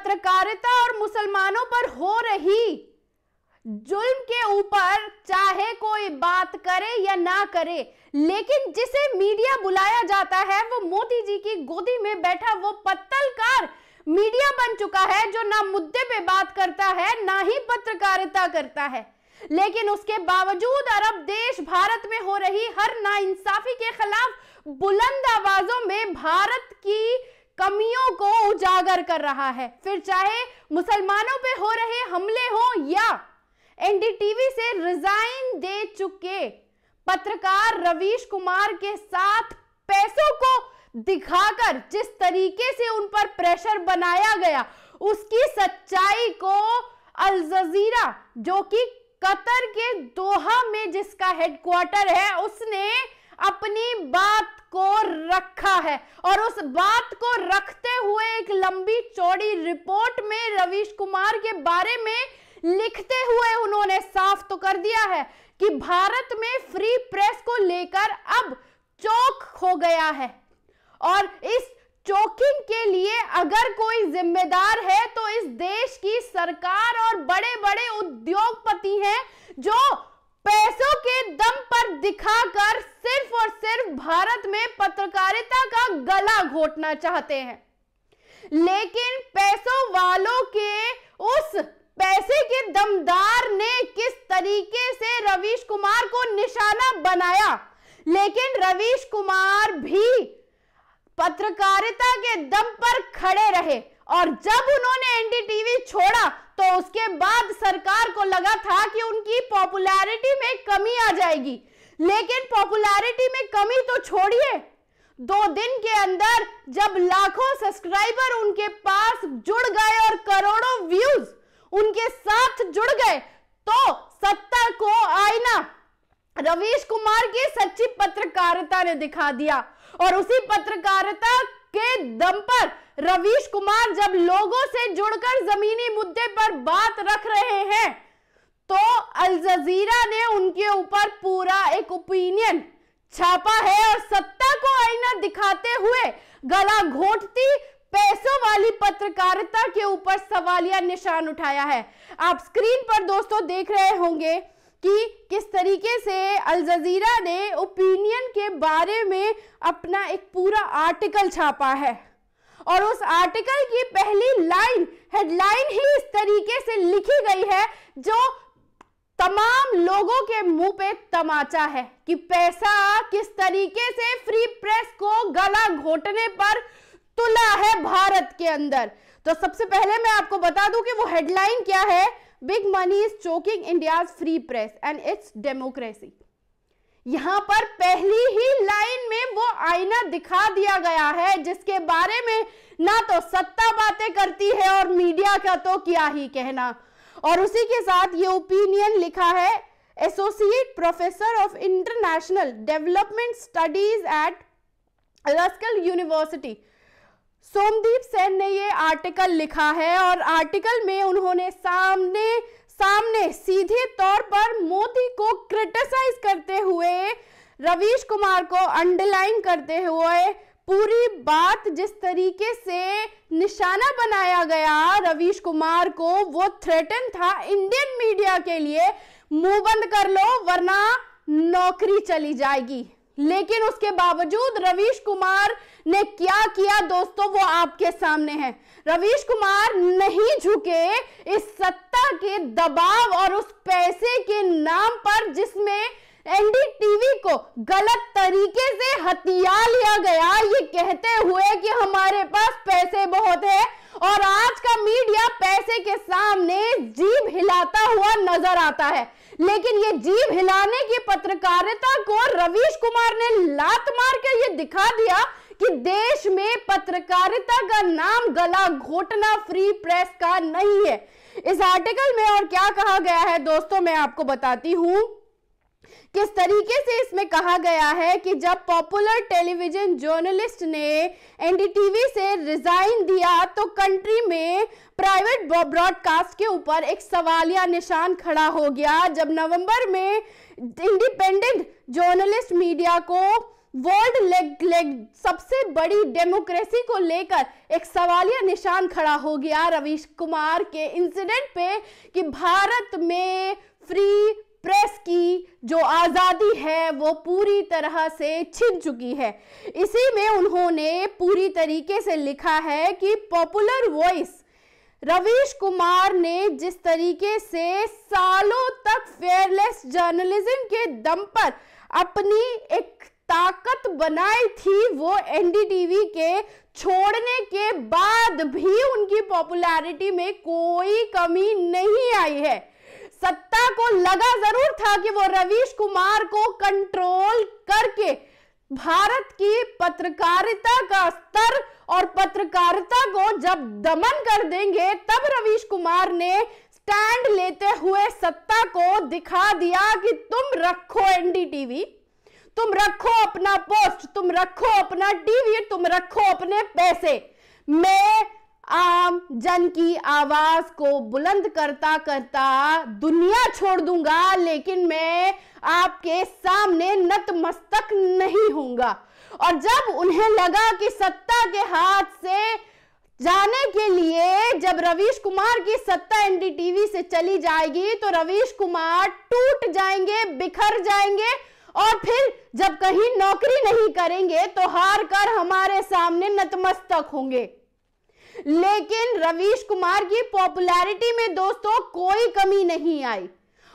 पत्रकारिता और मुसलमानों पर हो रही जुल्म के ऊपर चाहे कोई बात करे या ना करे, लेकिन जिसे मीडिया बुलाया जाता है वो मोदी जी की गोदी में बैठा वो पत्तलकार मीडिया बन चुका है, जो ना मुद्दे पे बात करता है ना ही पत्रकारिता करता है। लेकिन उसके बावजूद अरब देश भारत में हो रही हर नाइंसाफी के खिलाफ बुलंद आवाजों में भारत की कमियों को उजागर कर रहा है। फिर चाहे मुसलमानों पे हो रहे हमले हो या एनडीटीवी से रिजाइन दे चुके पत्रकार रवीश कुमार के साथ पैसों को दिखाकर जिस तरीके से उन पर प्रेशर बनाया गया, उसकी सच्चाई को अल जजीरा, जो कि कतर के दोहा में जिसका हेडक्वार्टर है, उसने अपनी बात को रखा है। और उस बात को रखते हुए एक लंबी चौड़ी रिपोर्ट में रवीश कुमार के बारे में लिखते हुए उन्होंने साफ तो कर दिया है कि भारत में फ्री प्रेस को लेकर अब चौक हो गया है। और इस चौकिंग के लिए अगर कोई जिम्मेदार है तो इस देश की सरकार और बड़े बड़े उद्योगपति हैं, जो पैसों के दम पर दिखाकर सिर्फ और सिर्फ भारत में पत्रकारिता का गला घोटना चाहते हैं। लेकिन पैसों वालों के उस पैसे के दमदार ने किस तरीके से रवीश कुमार को निशाना बनाया, लेकिन रवीश कुमार भी पत्रकारिता के दम पर खड़े रहे। और जब उन्होंने एनडीटीवी छोड़ा तो उसके बाद सरकार को लगा था कि उनकी पॉपुलैरिटी में कमी आ जाएगी, लेकिन पॉपुलैरिटी में कमी तो छोड़िए, 2 दिन के अंदर जब लाखों सब्सक्राइबर उनके पास जुड़ गए और करोड़ों व्यूज उनके साथ जुड़ गए, तो सत्ता को आईना रवीश कुमार की सच्ची पत्रकारिता ने दिखा दिया। और उसी पत्रकारिता के दम पर रवीश कुमार जब लोगों से जुड़कर जमीनी मुद्दे पर बात रख रहे हैं, तो अल जजीरा ने उनके ऊपर पूरा एक ओपिनियन छापा है और सत्ता को आईना दिखाते हुए गला घोटती पैसों वाली पत्रकारिता के ऊपर सवालिया निशान उठाया है। आप स्क्रीन पर दोस्तों देख रहे होंगे कि किस तरीके से अल जजीरा ने ओपिनियन के बारे में अपना एक पूरा आर्टिकल छापा है। और उस आर्टिकल की पहली लाइन, हेडलाइन ही इस तरीके से लिखी गई है जो तमाम लोगों के मुंह पे तमाचा है कि पैसा किस तरीके से फ्री प्रेस को गला घोटने पर तुला है भारत के अंदर। तो सबसे पहले मैं आपको बता दूं कि वो हेडलाइन क्या है। Big money is choking India's free press and it's democracy. यहां पर पहली ही लाइन में वो आईना दिखा दिया गया है जिसके बारे में ना तो सत्ता बातें करती है और मीडिया का तो क्या ही कहना। और उसी के साथ ये ओपिनियन लिखा है associate professor of international development studies at Roskilde university Somdeep Sen ने ये आर्टिकल लिखा है। और आर्टिकल में उन्होंने सामने सीधे तौर पर मोदी को क्रिटिसाइज करते हुए, रवीश कुमार को अंडरलाइन करते हुए पूरी बात जिस तरीके से निशाना बनाया गया रवीश कुमार को, वो थ्रेटन था इंडियन मीडिया के लिए, मुंह बंद कर लो वरना नौकरी चली जाएगी। लेकिन उसके बावजूद रवीश कुमार ने क्या किया दोस्तों, वो आपके सामने है। रवीश कुमार नहीं झुके इस सत्ता के दबाव और उस पैसे के नाम पर जिसमें एनडीटीवी को गलत तरीके से हथिया लिया गया, ये कहते हुए कि हमारे पास पैसे बहुत है। और आज का मीडिया पैसे के सामने जीभ हिलाता हुआ नजर आता है, लेकिन ये जीभ हिलाने की पत्रकारिता को रवीश कुमार ने लात मार के ये दिखा दिया कि देश में पत्रकारिता का नाम गला घोटना फ्री प्रेस का नहीं है। इस आर्टिकल में और क्या कहा गया है दोस्तों, मैं आपको बताती हूं। किस तरीके से इसमें कहा गया है कि जब पॉपुलर टेलीविजन जर्नलिस्ट ने एनडीटीवी से रिजाइन दिया तो कंट्री में प्राइवेट ब्रॉडकास्ट के ऊपर एक सवालिया निशान खड़ा हो गया। जब नवंबर में इंडिपेंडेंट जर्नलिस्ट मीडिया को वर्ल्ड सबसे बड़ी डेमोक्रेसी को लेकर एक सवालिया निशान खड़ा हो गया रवीश कुमार के इंसिडेंट पे कि भारत में फ्री प्रेस की जो आजादी है वो पूरी तरह से छिन चुकी है। इसी में उन्होंने पूरी तरीके से लिखा है कि पॉपुलर वॉइस रवीश कुमार ने जिस तरीके से सालों तक फेयरलेस जर्नलिज्म के दम पर अपनी एक ताकत बनाई थी, वो एनडीटीवी के छोड़ने के बाद भी उनकी पॉपुलैरिटी में कोई कमी नहीं आई है। सत्ता को लगा जरूर था कि वो रवीश कुमार को कंट्रोल करके भारत की पत्रकारिता का स्तर और पत्रकारिता को जब दमन कर देंगे, तब रवीश कुमार ने स्टैंड लेते हुए सत्ता को दिखा दिया कि तुम रखो एनडीटीवी, तुम रखो अपना पोस्ट, तुम रखो अपना टीवी, तुम रखो अपने पैसे, मैं आम जन की आवाज को बुलंद करता करता दुनिया छोड़ दूंगा, लेकिन मैं आपके सामने नतमस्तक नहीं होऊंगा। और जब उन्हें लगा कि सत्ता के हाथ से जाने के लिए जब रवीश कुमार की सत्ता एनडीटीवी से चली जाएगी तो रवीश कुमार टूट जाएंगे, बिखर जाएंगे और फिर जब कहीं नौकरी नहीं करेंगे तो हार कर हमारे सामने नतमस्तक होंगे। लेकिन रवीश कुमार की पॉपुलैरिटी में दोस्तों कोई कमी नहीं आई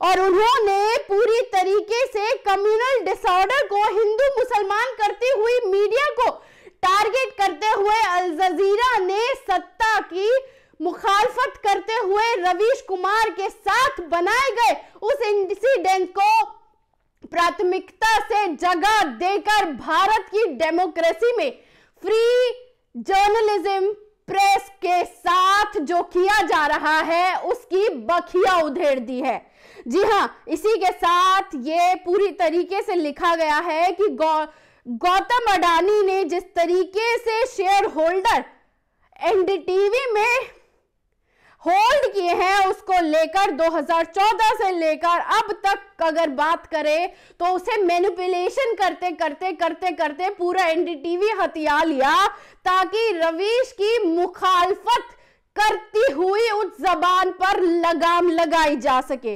और उन्होंने पूरी तरीके से कम्युनल डिसऑर्डर को हिंदू मुसलमान करती हुई मीडिया को टारगेट करते हुए अल जजीरा ने सत्ता की मुखालफत करते हुए रवीश कुमार के साथ बनाए गए उस इंसिडेंट को प्राथमिकता से जगह देकर भारत की डेमोक्रेसी में फ्री जर्नलिज्म प्रेस के साथ जो किया जा रहा है उसकी बखिया उधेड़ दी है। जी हां, इसी के साथ ये पूरी तरीके से लिखा गया है कि गौतम अडानी ने जिस तरीके से शेयर होल्डर एनडीटीवी में होल्ड किए हैं उसको लेकर 2014 से लेकर अब तक अगर बात करें तो उसे मैनिपुलेशन करते करते करते करते पूरा एनडीटीवी हथिया लिया ताकि रवीश की मुखालफत करती हुई उस जबान पर लगाम लगाई जा सके।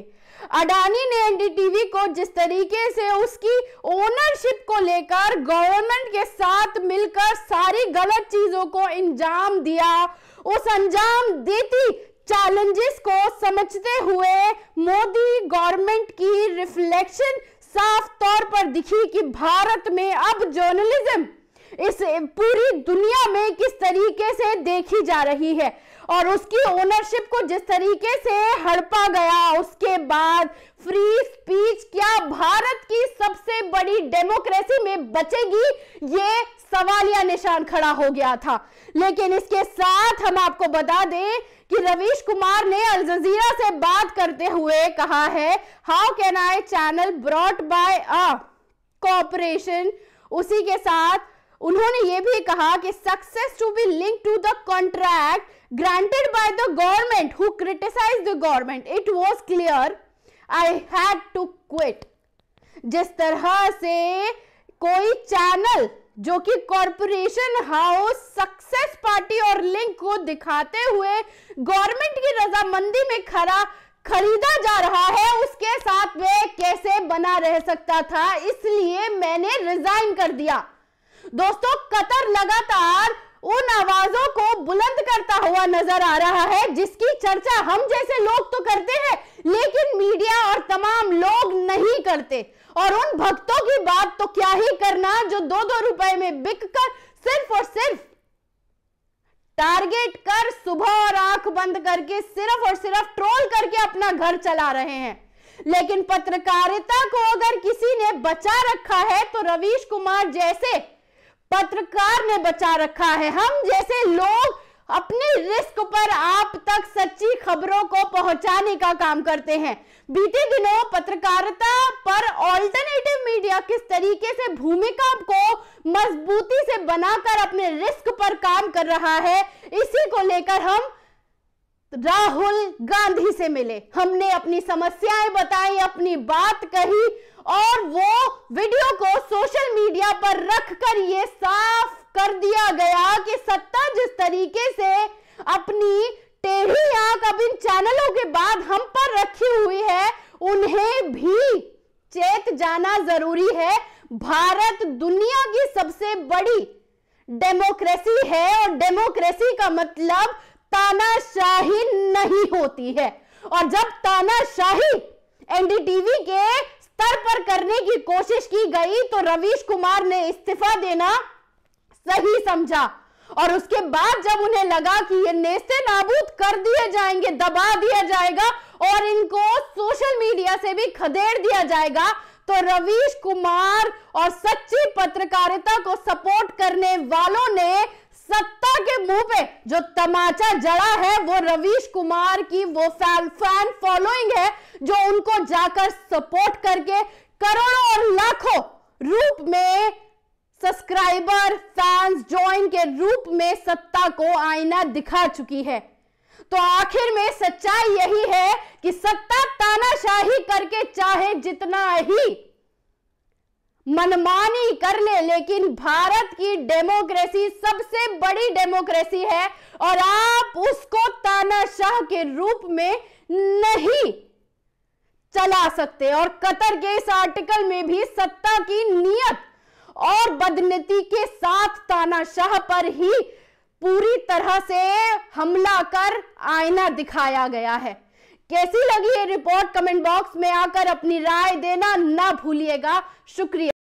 अडानी ने एनडीटीवी को जिस तरीके से उसकी ओनरशिप को लेकर गवर्नमेंट के साथ मिलकर सारी गलत चीजों को अंजाम दिया, उस अंजाम देती चैलेंजेस को समझते हुए मोदी गवर्नमेंट की रिफ्लेक्शन साफ तौर पर दिखी कि भारत में अब जर्नलिज्म इस पूरी दुनिया में किस तरीके से देखी जा रही है और उसकी ओनरशिप को जिस तरीके से हड़पा गया। उसके बाद फ्री स्पीच क्या भारत की सबसे बड़ी डेमोक्रेसी में बचेगी, ये सवालिया निशान खड़ा हो गया था। लेकिन इसके साथ हम आपको बता दें कि रवीश कुमार ने अल जजीरा से बात करते हुए कहा है, how can I channel brought by a corporation. उसी के साथ उन्होंने ये भी कहा कि success to be link to the contract granted by the government who criticized the government, it was clear I had to quit। जिस तरह से कोई चैनल जो कि कॉरपोरेशन हाउस सक्सेस पार्टी और लिंक को दिखाते हुए गवर्नमेंट की रजामंदी में खरीदा जा रहा है, उसके साथ में कैसे बना रह सकता था, इसलिए मैंने रिजाइन कर दिया। दोस्तों, कतर लगातार उन आवाजों को बुलंद करता हुआ नजर आ रहा है जिसकी चर्चा हम जैसे लोग तो करते हैं लेकिन मीडिया और तमाम लोग नहीं करते। और उन भक्तों की बात तो क्या ही करना जो 2-2 रुपए में बिककर सिर्फ और सिर्फ टारगेट कर सुबह और आंख बंद करके सिर्फ और सिर्फ ट्रोल करके अपना घर चला रहे हैं। लेकिन पत्रकारिता को अगर किसी ने बचा रखा है तो रवीश कुमार जैसे पत्रकार ने बचा रखा है। हम जैसे लोग अपने रिस्क पर आप तक सच्ची खबरों को पहुंचाने का काम करते हैं। बीते दिनों पत्रकारिता पर ऑल्टरनेटिव मीडिया किस तरीके से भूमिका को मजबूती से बनाकर अपने रिस्क पर काम कर रहा है, इसी को लेकर हम राहुल गांधी से मिले। हमने अपनी समस्याएं बताई, अपनी बात कही और वो वीडियो को सोशल मीडिया पर रखकर ये साफ कर दिया गया कि सत्ता जिस तरीके से अपनी टेढ़ी आंख अब इन चैनलों के बाद हम पर रखी हुई है, उन्हें भी चेत जाना जरूरी है। भारत दुनिया की सबसे बड़ी डेमोक्रेसी है और डेमोक्रेसी का मतलब तानाशाही नहीं होती है। और जब तानाशाही एनडीटीवी के स्तर पर करने की कोशिश की गई तो रवीश कुमार ने इस्तीफा देना सही समझा। और उसके बाद जब उन्हें लगा कि ये नेस्ते नाबूद कर दिए जाएंगे, दबा दिया जाएगा और इनको सोशल मीडिया से भी खदेड़ दिया जाएगा, तो रवीश कुमार और सच्ची पत्रकारिता को सपोर्ट करने वालों ने सत्ता के मुंह पे जो तमाचा जड़ा है वो रवीश कुमार की वो फैन फॉलोइंग है, जो उनको जाकर सपोर्ट करके करोड़ों और लाखों रूप में सब्सक्राइबर, फैंस, ज्वाइन के रूप में सत्ता को आईना दिखा चुकी है। तो आखिर में सच्चाई यही है कि सत्ता तानाशाही करके चाहे जितना ही मनमानी कर ले, लेकिन भारत की डेमोक्रेसी सबसे बड़ी डेमोक्रेसी है और आप उसको तानाशाह के रूप में नहीं चला सकते। और कतर के इस आर्टिकल में भी सत्ता की नीयत और बदनीति के साथ तानाशाह पर ही पूरी तरह से हमला कर आईना दिखाया गया है। कैसी लगी ये रिपोर्ट? कमेंट बॉक्स में आकर अपनी राय देना ना भूलिएगा। शुक्रिया।